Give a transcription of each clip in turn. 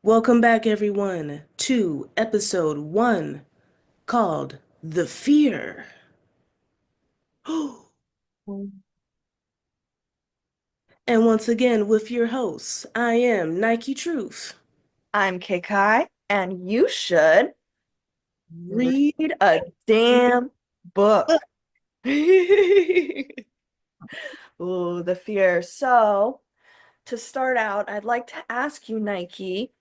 Welcome back, everyone, to episode one called The Fear. And once again, with your hosts, I am Nike Truth. I'm Kekai, and you should Read. read a damn book. Ooh, the fear. So, to start out, I'd like to ask you, Nike,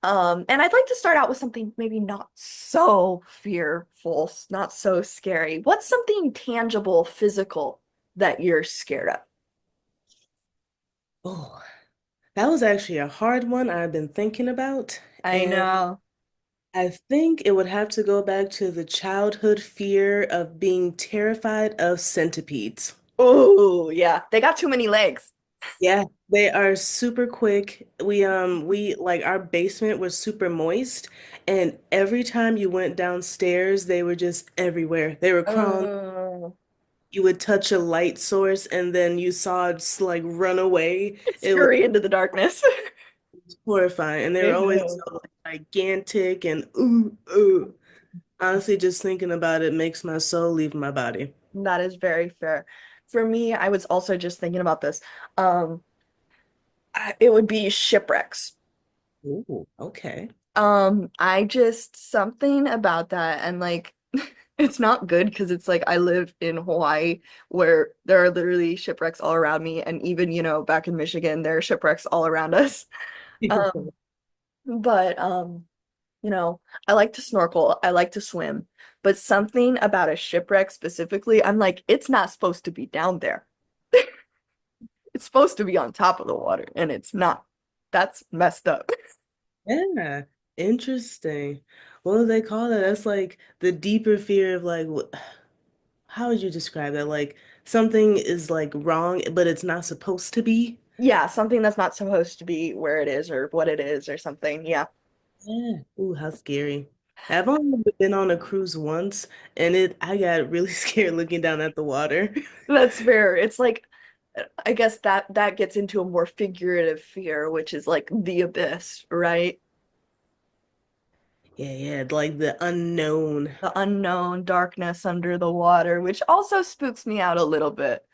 and I'd like to start out with something maybe not so fearful, not so scary. What's something tangible, physical that you're scared of? Oh, that was actually a hard one I've been thinking about, I and know. I think it would have to go back to the childhood fear of being terrified of centipedes. Oh, yeah, they got too many legs. Yeah, they are super quick. We like our basement was super moist, and every time you went downstairs, they were just everywhere. They were crawling. Oh, You would touch a light source and then you saw it just like run away. It was scurry into the darkness. horrifying. And they were always Ew. so like gigantic and ooh, ooh. Honestly, just thinking about it makes my soul leave my body. That is very fair. For me, I was also just thinking about this. Um, it would be shipwrecks. Ooh, okay. I just something about that and like it's not good because it's like I live in Hawaii where there are literally shipwrecks all around me and even, back in Michigan, there are shipwrecks all around us. Um, but you know, I like to snorkel, I like to swim, but something about a shipwreck specifically, I'm like, it's not supposed to be down there. It's supposed to be on top of the water, and it's not. That's messed up. Yeah, interesting. What do they call that? That's like the deeper fear of like, how would you describe that? Like something is like wrong, but it's not supposed to be. Yeah, something that's not supposed to be where it is or what it is or something. Yeah, Yeah. Ooh, how scary. I've only been on a cruise once, and I got really scared looking down at the water. that's fair. It's like, I guess that gets into a more figurative fear, which is like the abyss, right? Yeah, yeah, like the unknown. The unknown darkness under the water, which also spooks me out a little bit.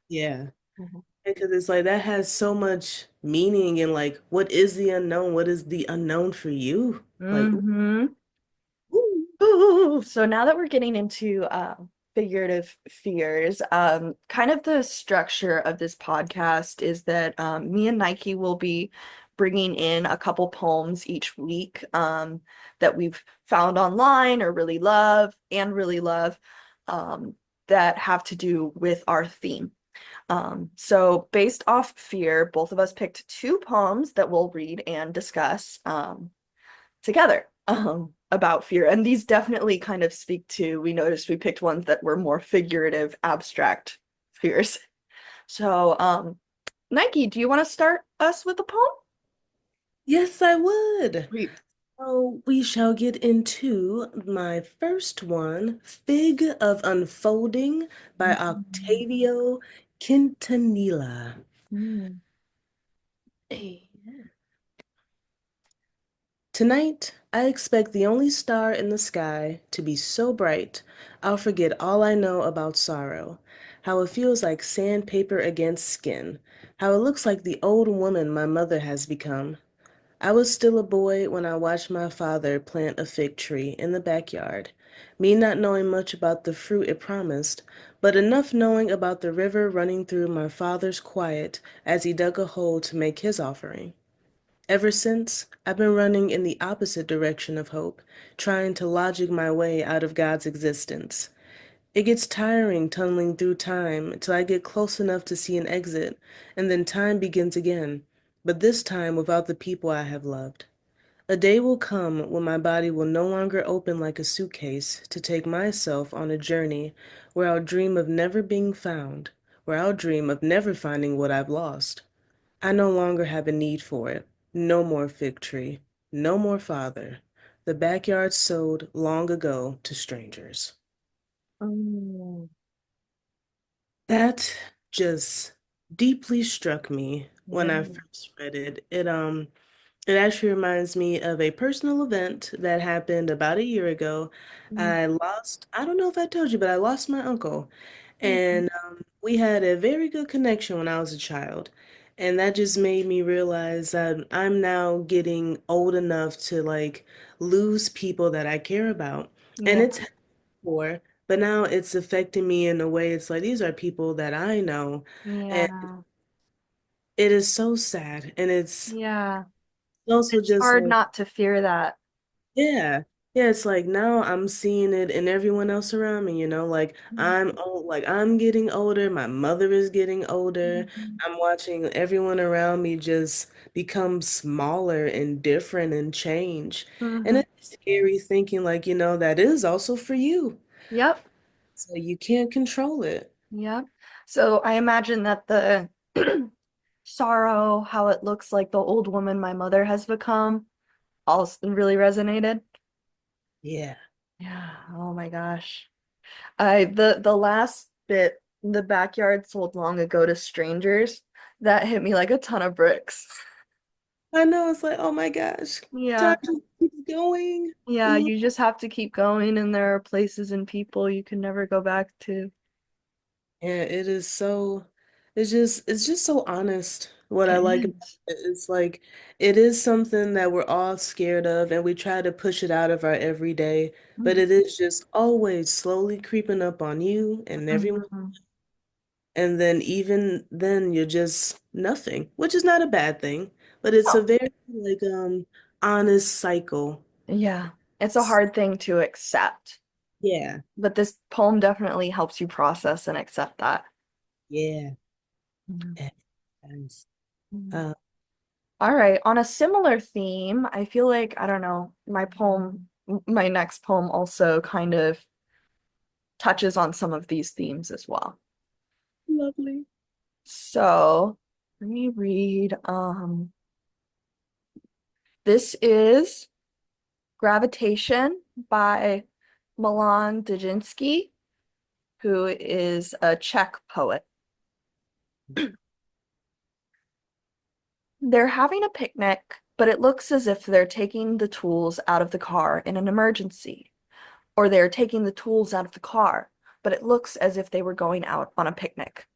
Yeah. Because it's like that has so much meaning and like what is the unknown? What is the unknown for you? Like, Mm-hmm. ooh. Ooh, so now that we're getting into figurative fears, kind of the structure of this podcast is that me and Nike will be bringing in a couple poems each week that we've found online or really love um, that have to do with our theme. So based off fear, both of us picked two poems that we'll read and discuss. Together about fear. And these definitely kind of speak to, we noticed we picked ones that were more figurative, abstract fears. So, Nike, do you want to start us with a poem? Yes, I would. Sweet. So we shall get into my first one, Fig of Unfolding by Mm. Octavio Quintanilla. Mm. Hey. Tonight, I expect the only star in the sky to be so bright I'll forget all I know about sorrow, how it feels like sandpaper against skin, how it looks like the old woman my mother has become. I was still a boy when I watched my father plant a fig tree in the backyard, me not knowing much about the fruit it promised, but enough knowing about the river running through my father's quiet as he dug a hole to make his offering. Ever since, I've been running in the opposite direction of hope, trying to logic my way out of God's existence. It gets tiring tunneling through time until I get close enough to see an exit, and then time begins again, but this time without the people I have loved. A day will come when my body will no longer open like a suitcase to take myself on a journey where I'll dream of never being found, where I'll dream of never finding what I've lost. I no longer have a need for it. No more fig tree. No more father. The backyard sold long ago to strangers. Mm. That just deeply struck me when I Yeah. first read it. It It actually reminds me of a personal event that happened about a year ago. I don't know if I told you, but I lost my uncle. Mhm. And we had a very good connection when I was a child. And that just made me realize that I'm now getting old enough to like lose people that I care about. And Yeah, it's before, but now it's affecting me in a way it's like these are people that I know. And yeah, it is so sad. And it's yeah. also It's just hard like, not to fear that. yeah. Yeah, it's like now I'm seeing it in everyone else around me, like I'm old, like I'm getting older, my mother is getting older. Mhm. I'm watching everyone around me just become smaller and different and change. And Mhm. it's scary thinking like, that is also for you. Yep, So you can't control it. yep. So I imagine that the sorrow, how it looks like the old woman my mother has become, also really resonated. Yeah. Yeah. Oh my gosh. The last bit, the backyard sold long ago to strangers, that hit me like a ton of bricks. I know it's like, oh my gosh, time Yeah. just keeps going. Yeah, Mm. you just have to keep going, and there are places and people you can never go back to. And it is so, it's just so honest. What I It like about is. it is like, it is something that we're all scared of and we try to push it out of our everyday, but Mhm. it is just always slowly creeping up on you and everyone. Mhm. And then even then you're just nothing, which is not a bad thing, but it's a No. very like honest cycle. Yeah, it's a hard thing to accept, Yeah. but this poem definitely helps you process and accept that. Yeah. Mhm. Yeah. Nice. Mhm. Uh, All right, on a similar theme, I feel like, I don't know, my next poem also kind of touches on some of these themes as well. Lovely. So, let me read. This is Gravitation by Milan Dzyinski, who is a Czech poet. They're having a picnic, but it looks as if they're taking the tools out of the car in an emergency, or they're taking the tools out of the car, but it looks as if they were going out on a picnic.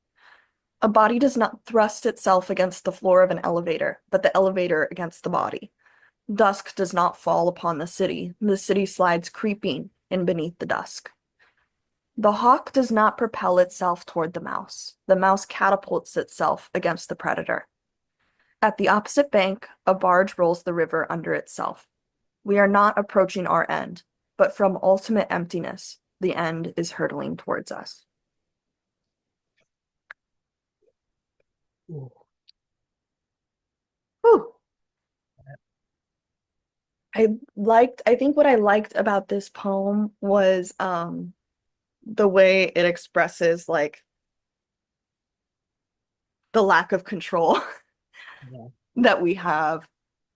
A body does not thrust itself against the floor of an elevator, but the elevator against the body. Dusk does not fall upon the city slides creeping in beneath the dusk. The hawk does not propel itself toward the mouse catapults itself against the predator. At the opposite bank, a barge rolls the river under itself. We are not approaching our end, but from ultimate emptiness, the end is hurtling towards us. Ooh. Whew. I think what I liked about this poem was the way it expresses like the lack of control Yeah. that we have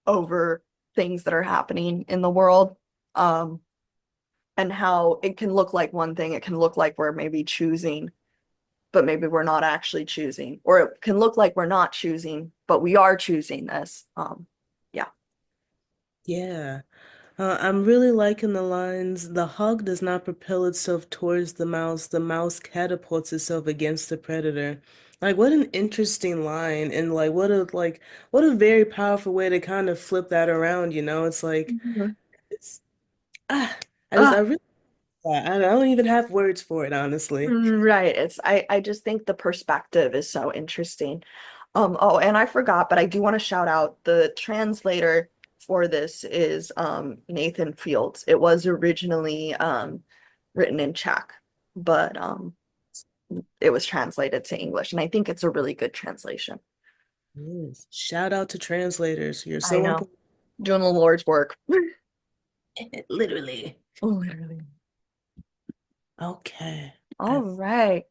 over things that are happening in the world. Um, and how it can look like one thing, it can look like we're maybe choosing, but maybe we're not actually choosing, or it can look like we're not choosing, but we are choosing this. Yeah. Yeah. I'm really liking the lines. The hog does not propel itself towards the mouse catapults itself against the predator. Like what an interesting line and like what a very powerful way to kind of flip that around, It's like Mhm. it's ah I Ah, really I don't even have words for it, honestly. right. I just think the perspective is so interesting. Oh, and I forgot, but I do want to shout out the translator for this is Nathan Fields. It was originally written in Czech, but it was translated to English, and I think it's a really good translation. Yes. Shout out to translators. You're I so know. important. Doing the Lord's work. Literally. Oh, literally. Okay. All right.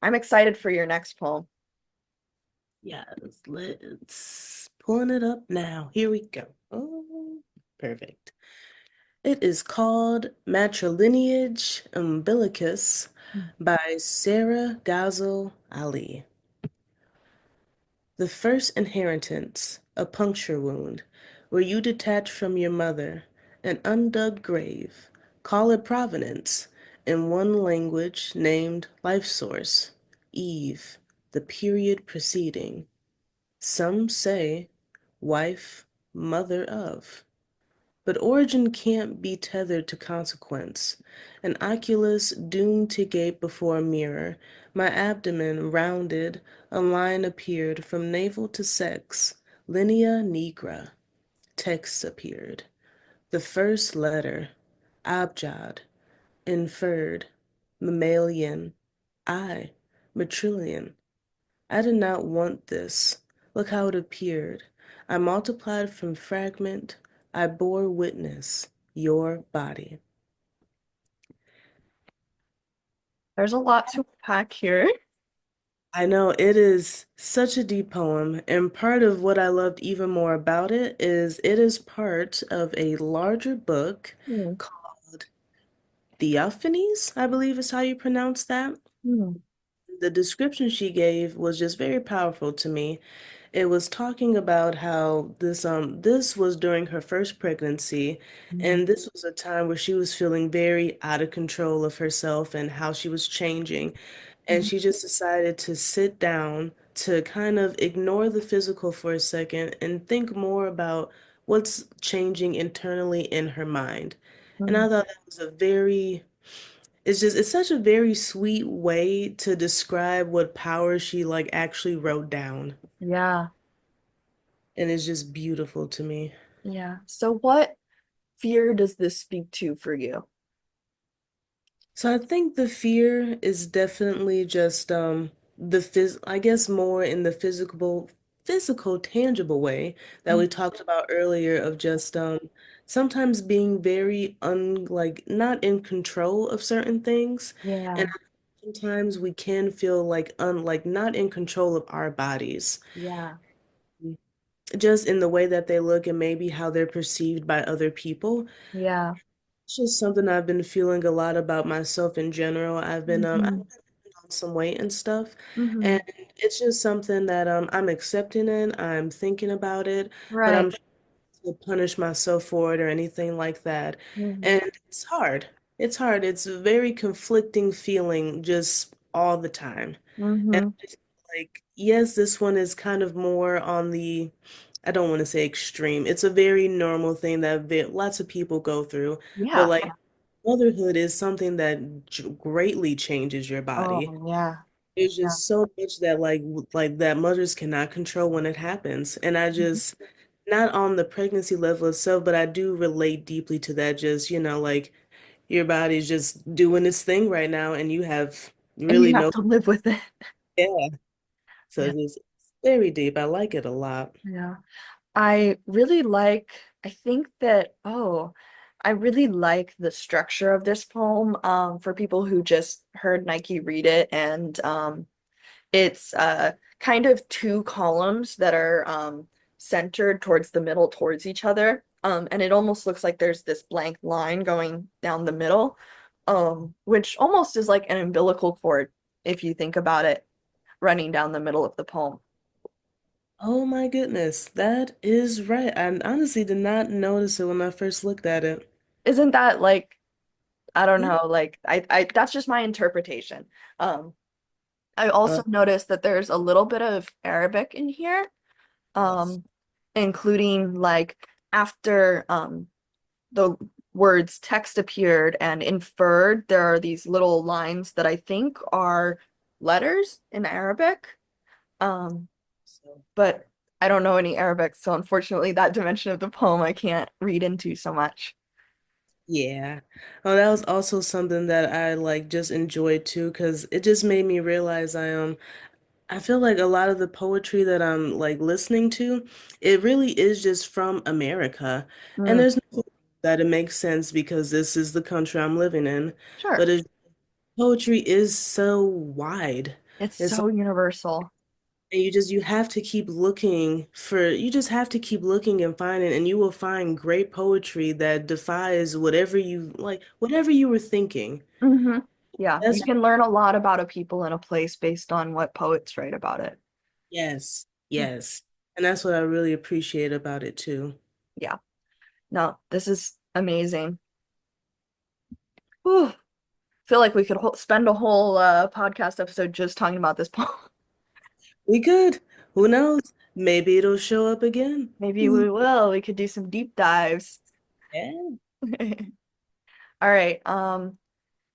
I'm excited for your next poem. Yes, let's pulling it up now. Here we go. Oh, perfect. It is called Matrilineage Umbilicus by Sarah Ghazal Ali. The first inheritance, a puncture wound. where you detach from your mother, an undug grave. Call it provenance, in one language named life source, Eve, the period preceding. Some say wife, mother of. But origin can't be tethered to consequence. An oculus doomed to gape before a mirror, my abdomen rounded, a line appeared from navel to sex, linea nigra. Text appeared. The first letter, abjad, inferred, mammalian, I, matrilineal. I did not want this. Look how it appeared. I multiplied from fragment. I bore witness. Your body. There's a lot to unpack here. I know it is such a deep poem, and part of what I loved even more about it is part of a larger book Hmm. called Theophanes, I believe is how you pronounce that. Hmm. The description she gave was just very powerful to me. It was talking about how this was during her first pregnancy, Hmm. and this was a time where she was feeling very out of control of herself and how she was changing. And Hmm. she just decided to sit down to kind of ignore the physical for a second and think more about what's changing internally in her mind. And Hmm. I thought that was a very it's such a very sweet way to describe what power she like actually wrote down. Yeah, And it's just beautiful to me. yeah. So what fear does this speak to for you? So I think the fear is definitely just I guess more in the physical tangible way that Mm. we talked about earlier of just sometimes being very like not in control of certain things. And Yeah, sometimes we can feel like not in control of our bodies. yeah. Just in the way that they look and maybe how they're perceived by other people. Yeah. It's just something I've been feeling a lot about myself in general. I've Hmm. been putting on some weight and stuff, Hmm. and it's just something that I'm accepting and I'm thinking about it, but Right. I'm trying to punish myself for it or anything like that. Hmm. And it's hard. It's hard. It's a very conflicting feeling just all the time. And Hmm. just like, yes, this one is kind of more on the, I don't want to say extreme. It's a very normal thing that lots of people go through. But Yeah. like motherhood is something that greatly changes your body. Oh, yeah. There's Yeah. just so much that like that mothers cannot control when it happens. And I Mhm. just not on the pregnancy level itself, but I do relate deeply to that. Just, like your body's just doing its thing right now and you have And you really have no, to live with it. yeah. So Yeah. it's very deep. I like it a lot. Yeah. I really like, I think that, oh, I really like the structure of this poem for people who just heard Nike read it. And it's kind of two columns that are centered towards the middle, towards each other. And it almost looks like there's this blank line going down the middle, which almost is like an umbilical cord, if you think about it, running down the middle of the poem. Oh my goodness, that is right. I honestly did not notice it when I first looked at it. Isn't that like, I don't Yeah. know, like I that's just my interpretation. Um, I Uh, also noticed that there's a little bit of Arabic in here, yes. um, including like after the words text appeared and inferred, there are these little lines that I think are letters in Arabic. Um, So, but I don't know any Arabic, so unfortunately that dimension of the poem I can't read into so much. yeah. Oh, that was also something that I like just enjoyed too, because it just made me realize I feel like a lot of the poetry that I'm like listening to, it really is just from America. And Mm, there's no that it makes sense because this is the country I'm living in. sure. But poetry is so wide. It's It's so universal. And you have to keep looking for you just have to keep looking and finding and you will find great poetry that defies whatever you were thinking. Hmm. Yeah, you That's can learn a lot about a people and a place based on what poets write about it. yes, yes. And that's what I really appreciate about it too. Yeah. No, this is amazing. Whew. Feel like we could spend a whole podcast episode just talking about this poem. We could. Who knows? Maybe it'll show up again. Maybe we will. We could do some deep dives. Yeah. All right.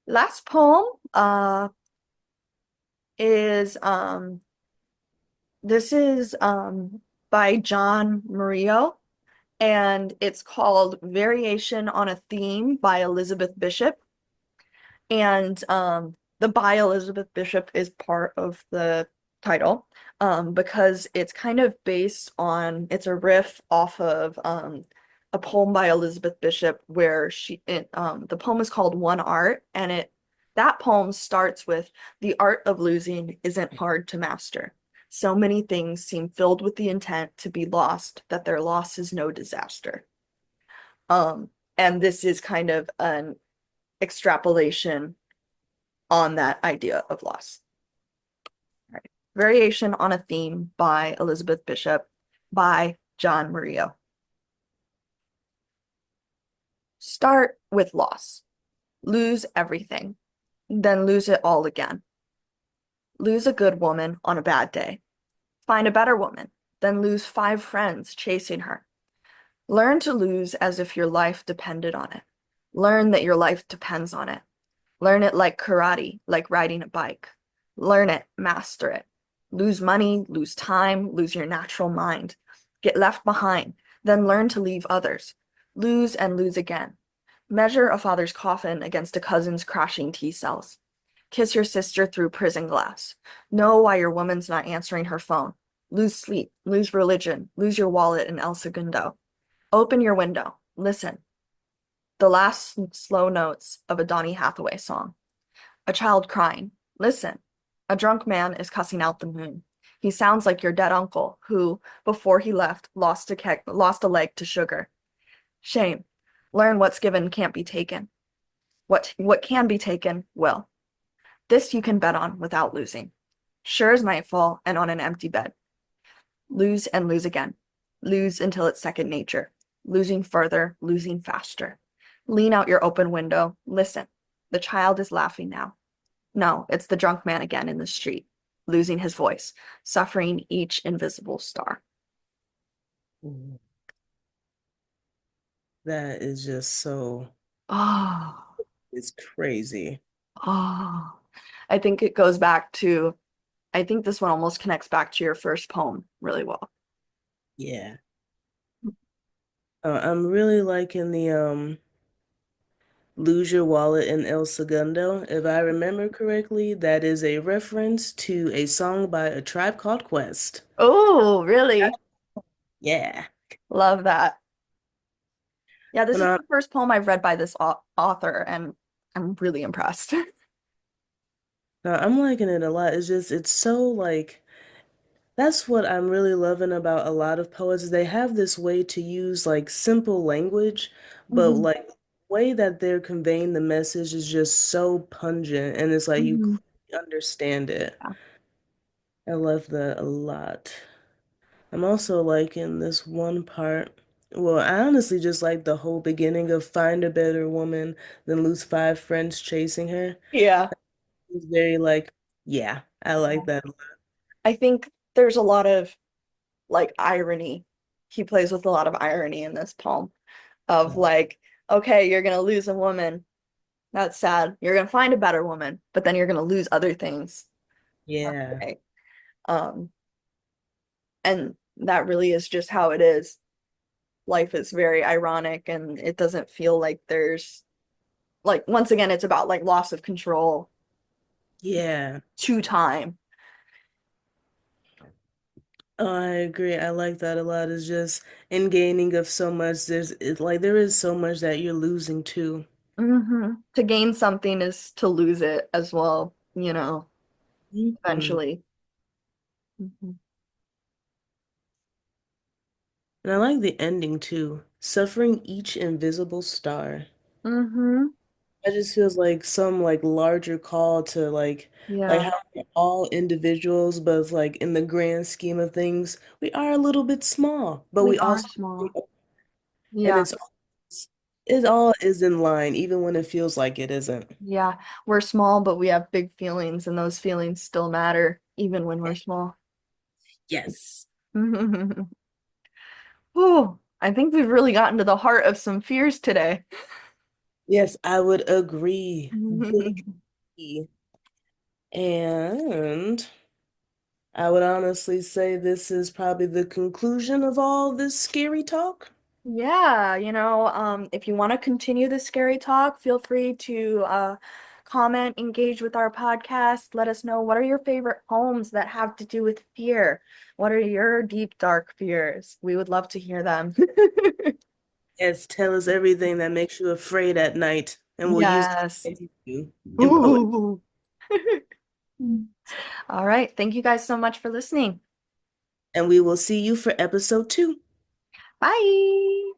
Last poem is this is by John Murillo, and it's called Variation on a Theme by Elizabeth Bishop. And the by Elizabeth Bishop is part of the title because it's kind of based on, it's a riff off of a poem by Elizabeth Bishop where the poem is called One Art, and that poem starts with, "The art of losing isn't hard to master. So many things seem filled with the intent to be lost that their loss is no disaster." And this is kind of an extrapolation on that idea of loss. All right. Variation on a Theme by Elizabeth Bishop by John Murillo. Start with loss. Lose everything, then lose it all again. Lose a good woman on a bad day. Find a better woman, then lose 5 friends chasing her. Learn to lose as if your life depended on it. Learn that your life depends on it. Learn it like karate, like riding a bike. Learn it, master it. Lose money, lose time, lose your natural mind. Get left behind, then learn to leave others. Lose and lose again. Measure a father's coffin against a cousin's crashing T-cells. Kiss your sister through prison glass. Know why your woman's not answering her phone. Lose sleep, lose religion, lose your wallet in El Segundo. Open your window, listen. The last slow notes of a Donny Hathaway song. A child crying. Listen. A drunk man is cussing out the moon. He sounds like your dead uncle who, before he left, lost a leg to sugar. Shame. Learn what's given can't be taken. What can be taken will. This you can bet on without losing. Sure as nightfall and on an empty bed. Lose and lose again. Lose until it's second nature. Losing further, losing faster. Lean out your open window. Listen. The child is laughing now. No, it's the drunk man again in the street, losing his voice, suffering each invisible star. Ooh, that is just so, Oh, it's crazy. oh. I think it goes back to, I think this one almost connects back to your first poem really well. Yeah. I'm really liking the Lose Your Wallet in El Segundo. If I remember correctly, that is a reference to a song by A Tribe Called Quest. Oh, really? Yeah. Love that. Yeah, this And is the first poem I've read by this author, and I'm really impressed. I'm liking it a lot. It's just, it's so like, that's what I'm really loving about a lot of poets. Is they have this way to use like simple language, but Mhm. like the way that they're conveying the message is just so pungent and it's like you Mhm. clearly understand it. Yeah. I love that a lot. I'm also liking this one part. Well, I honestly just like the whole beginning of find a better woman than lose 5 friends chasing her. Yeah. It's very like, yeah, I like Yeah. that. I think there's a lot of like irony. He plays with a lot of irony in this poem of like, okay, you're gonna lose a woman. That's sad. You're gonna find a better woman, but then you're gonna lose other things. Yeah. Okay. Um, and that really is just how it is. Life is very ironic and it doesn't feel like there's like once again it's about like loss of control Yeah. to time. Oh, I agree. I like that a lot. It's just in gaining of so much, it's like there is so much that you're losing too. To gain something is to lose it as well, you know, Hmm. eventually. Mhm. And I like the ending too. Suffering each invisible star. Mm-hmm. That just feels like some like larger call to like Yeah, how we're all individuals, but it's like in the grand scheme of things, we are a little bit small, but we we are also small. And Yeah. it all is in line, even when it feels like it isn't. Yeah. We're small, but we have big feelings, and those feelings still matter, even when we're small. Yes. Whew. I think we've really gotten to the heart of some fears today. Yes, I would agree. Big E. And I would honestly say this is probably the conclusion of all this scary talk. Yeah, if you want to continue the scary talk, feel free to comment, engage with our podcast. Let us know, what are your favorite poems that have to do with fear? What are your deep, dark fears? We would love to hear them. Yes, tell us everything that makes you afraid at night, and we'll use it Yes. against you in poetry. Ooh. All right. Thank you guys so much for listening. And we will see you for episode 2. Bye.